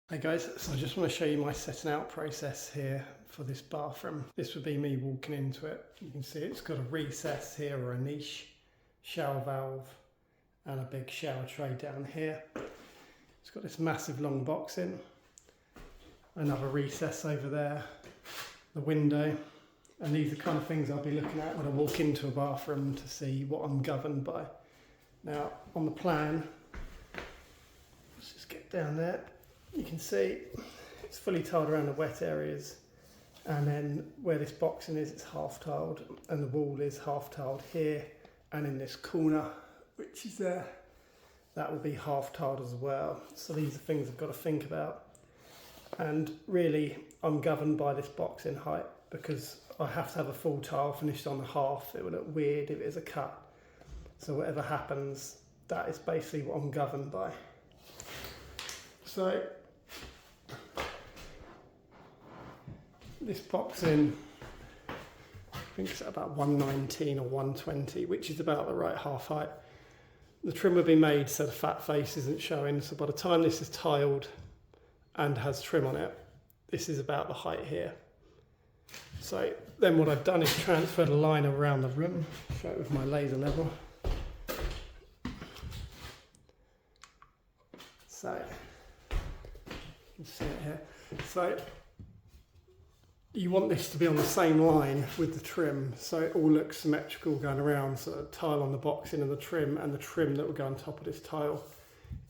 Hey guys, so I just want to show you my setting out process here for this bathroom. This would be me walking into it. You can see it's got a recess here or a niche, shower valve and a big shower tray down here. It's got this massive long box in, another recess over there, the window, and these are the kind of things I'll be looking at when I walk into a bathroom to see what I'm governed by. Now on the plan, let's just get down there. You can see it's fully tiled around the wet areas, and then where this boxing is, it's half tiled, and the wall is half tiled here, and in this corner, which is there, that will be half tiled as well. So these are things I've got to think about, and really I'm governed by this boxing height because I have to have a full tile finished on the half. It would look weird if it is a cut. So whatever happens, that is basically what I'm governed by. So this boxing, I think it's about 119 or 120, which is about the right half height. The trim will be made so the fat face isn't showing, so by the time this is tiled and has trim on it, this is about the height here. So then what I've done is transfer the line around the room, show it with my laser level. So you can see it here. So you want this to be on the same line with the trim, so it all looks symmetrical going around. So the tile on the boxing and the trim that will go on top of this tile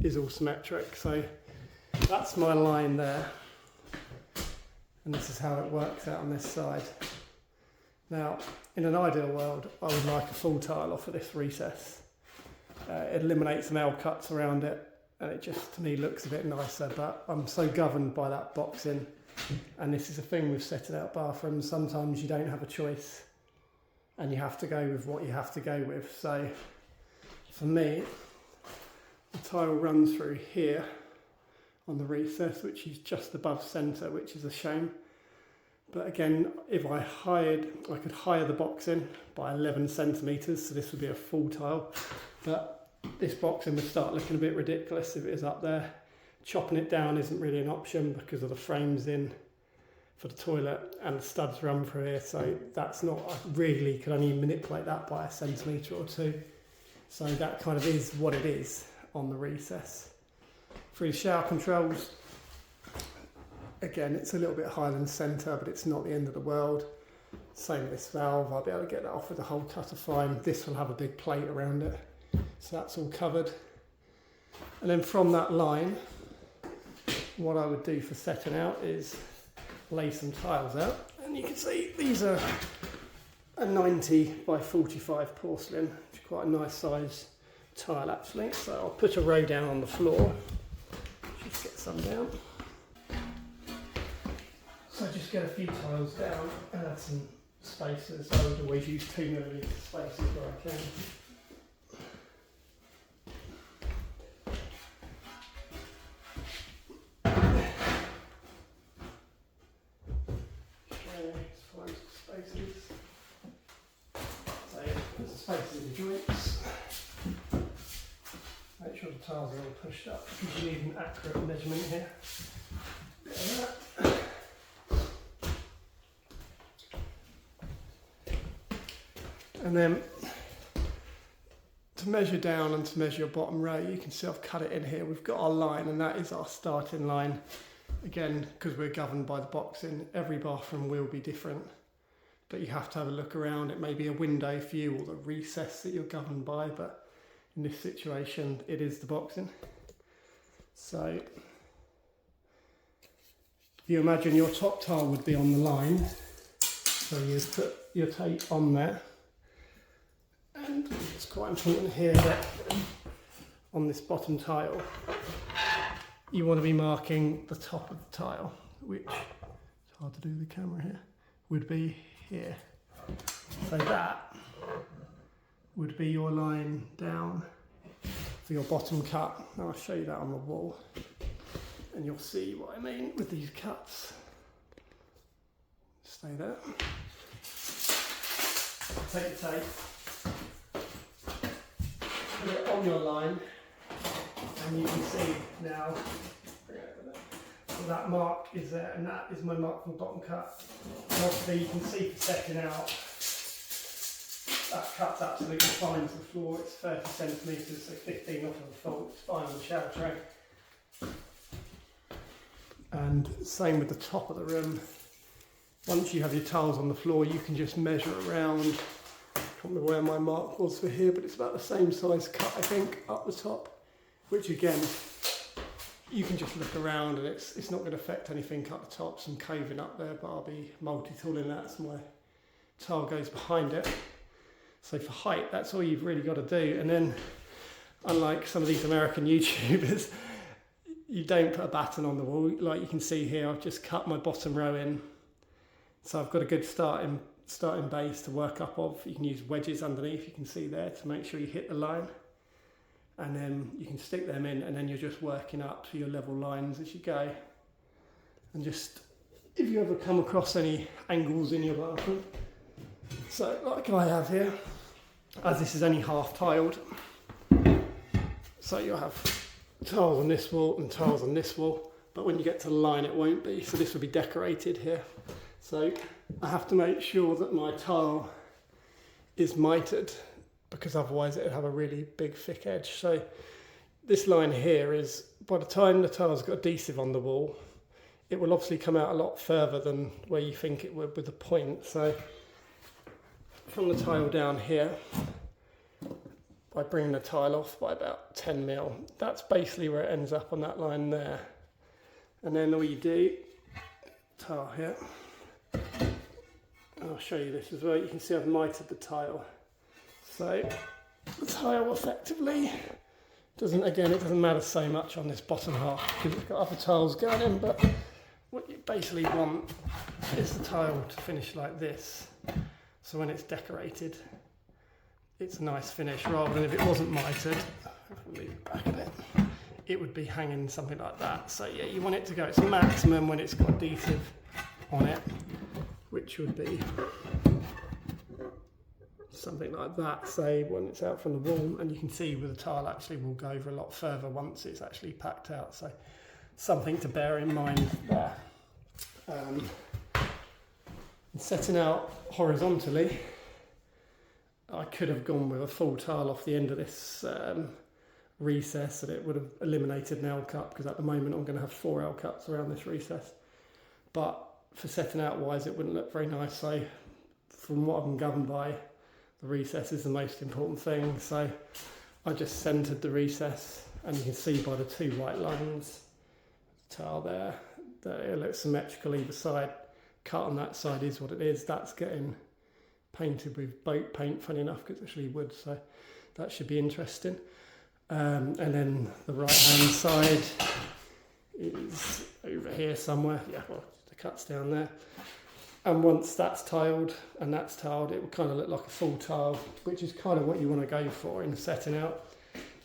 is all symmetric. So that's my line there, and this is how it works out on this side. Now, in an ideal world, I would like a full tile off of this recess. It eliminates some L cuts around it, and it just, to me, looks a bit nicer, but I'm so governed by that boxing. And this is a thing with setting out bathrooms. Sometimes you don't have a choice and you have to go with what you have to go with. So for me, the tile runs through here on the recess, which is just above centre, which is a shame. But again, if I could hire the boxing by 11 centimetres, so this would be a full tile. But this boxing would start looking a bit ridiculous if it is up there. Chopping it down isn't really an option because of the frames in for the toilet and the studs run through here, so that's not, I really could only manipulate that by a centimetre or two. So that kind of is what it is on the recess. For the shower controls, again, it's a little bit higher than centre, but it's not the end of the world. Same with this valve, I'll be able to get that off with a hole cutter fine. This will have a big plate around it, so that's all covered. And then from that line, what I would do for setting out is lay some tiles out, and you can see these are a 90 by 45 porcelain, which is quite a nice size tile actually. So I'll put a row down on the floor, just get some down. So just get a few tiles down and add some spacers. I would always use 2mm spacers where I can. Spaces the joints. Make sure the tiles are all pushed up because you need an accurate measurement here. And then to measure down and to measure your bottom row, you can see I've cut it in here. We've got our line, and that is our starting line. Again, because we're governed by the boxing, every bathroom will be different. But you have to have a look around. It may be a window for you or the recess that you're governed by, but in this situation, it is the boxing. So you imagine your top tile would be on the line. So you put your tape on there. And it's quite important here that on this bottom tile, you want to be marking the top of the tile, which, it's hard to do with the camera here, would be here. So that would be your line down for your bottom cut. Now I'll show you that on the wall and you'll see what I mean with these cuts. Stay there. Take the tape, put it on your line, and you can see now So that mark is there, and that is my mark from the bottom cut. And obviously you can see for setting out, that cut's absolutely fine to the floor. It's 30 centimetres, so 15 off of the floor. It's fine on the shower tray. And same with the top of the room. Once you have your tiles on the floor, you can just measure around. I can't remember where my mark was for here, but it's about the same size cut, I think, up the top. Which again, you can just look around and it's not going to affect anything up the top. Some coving up there, but I'll be multi-tooling that so my tile goes behind it. So for height, that's all you've really got to do. And then, unlike some of these American YouTubers, you don't put a batten on the wall. Like you can see here, I've just cut my bottom row in. So I've got a good starting base to work up of. You can use wedges underneath, you can see there, to make sure you hit the line. And then you can stick them in, and then you're just working up to your level lines as you go. And just, if you ever come across any angles in your bathroom, so like I have here, as this is only half tiled, so you'll have tiles on this wall and tiles on this wall, but when you get to the line it won't be, so this will be decorated here. So I have to make sure that my tile is mitered, because otherwise it'd have a really big thick edge. So this line here is, by the time the tile's got adhesive on the wall, it will obviously come out a lot further than where you think it would with the point. So from the tile down here, by bringing the tile off by about 10 mil, that's basically where it ends up on that line there. And then all you do, tile here, I'll show you this as well. You can see I've mitered the tile. So the tile effectively it doesn't matter so much on this bottom half because it's got other tiles going in, but what you basically want is the tile to finish like this. So when it's decorated, it's a nice finish, rather than if it wasn't mitered, I'll leave it back a bit, it would be hanging something like that. So yeah, you want it to go its maximum when it's got adhesive on it, which would be something like that, say when it's out from the wall, and you can see with the tile actually will go over a lot further once it's actually packed out. So something to bear in mind there. Setting out horizontally, I could have gone with a full tile off the end of this recess, and it would have eliminated an L cut, because at the moment I'm going to have 4 L cuts around this recess. But for setting out wise, it wouldn't look very nice. So from what I'm governed by, the recess is the most important thing. So I just centered the recess, and you can see by the 2 white lines, tile there, that it looks symmetrical either side. Cut on that side is what it is. That's getting painted with boat paint, funny enough, because it's actually wood, so that should be interesting. And then the right hand side is over here somewhere. Yeah, well, the cut's down there. And once that's tiled and that's tiled, it will kind of look like a full tile, which is kind of what you want to go for in setting out.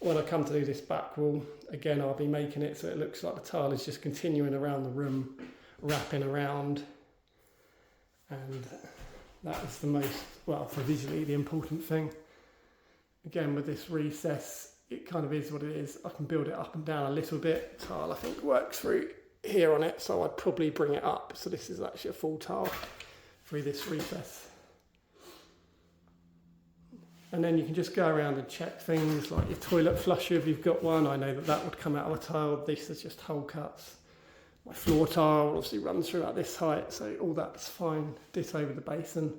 When I come to do this back wall, again, I'll be making it so it looks like the tile is just continuing around the room, wrapping around. And that is the most, well, for visually the important thing. Again, with this recess, it kind of is what it is. I can build it up and down a little bit. Tile, I think, works through here on it, so I'd probably bring it up. So this is actually a full tile through this recess. And then you can just go around and check things like your toilet flusher if you've got one. I know that that would come out of a tile. This is just hole cuts. My floor tile obviously runs through at this height, so all that's fine. Ditto over the basin.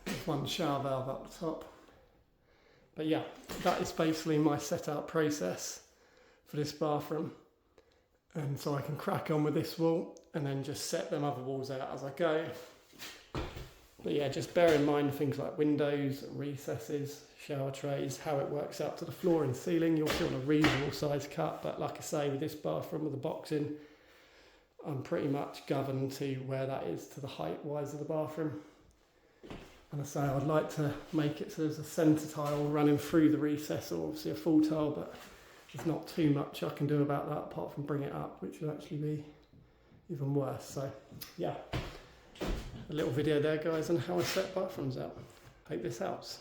There's one shower valve up the top. But yeah, that is basically my setup process for this bathroom. And so I can crack on with this wall and then just set them other walls out as I go. But yeah, just bear in mind things like windows, recesses, shower trays, how it works out to the floor and ceiling. You'll see on a reasonable size cut, but like I say, with this bathroom with the boxing, I'm pretty much governed to where that is to the height wise of the bathroom. And I say I'd like to make it so there's a centre tile running through the recess, or obviously a full tile, but there's not too much I can do about that apart from bring it up, which would actually be even worse. So yeah, a little video there, guys, on how I set bathrooms out. Hope this helps.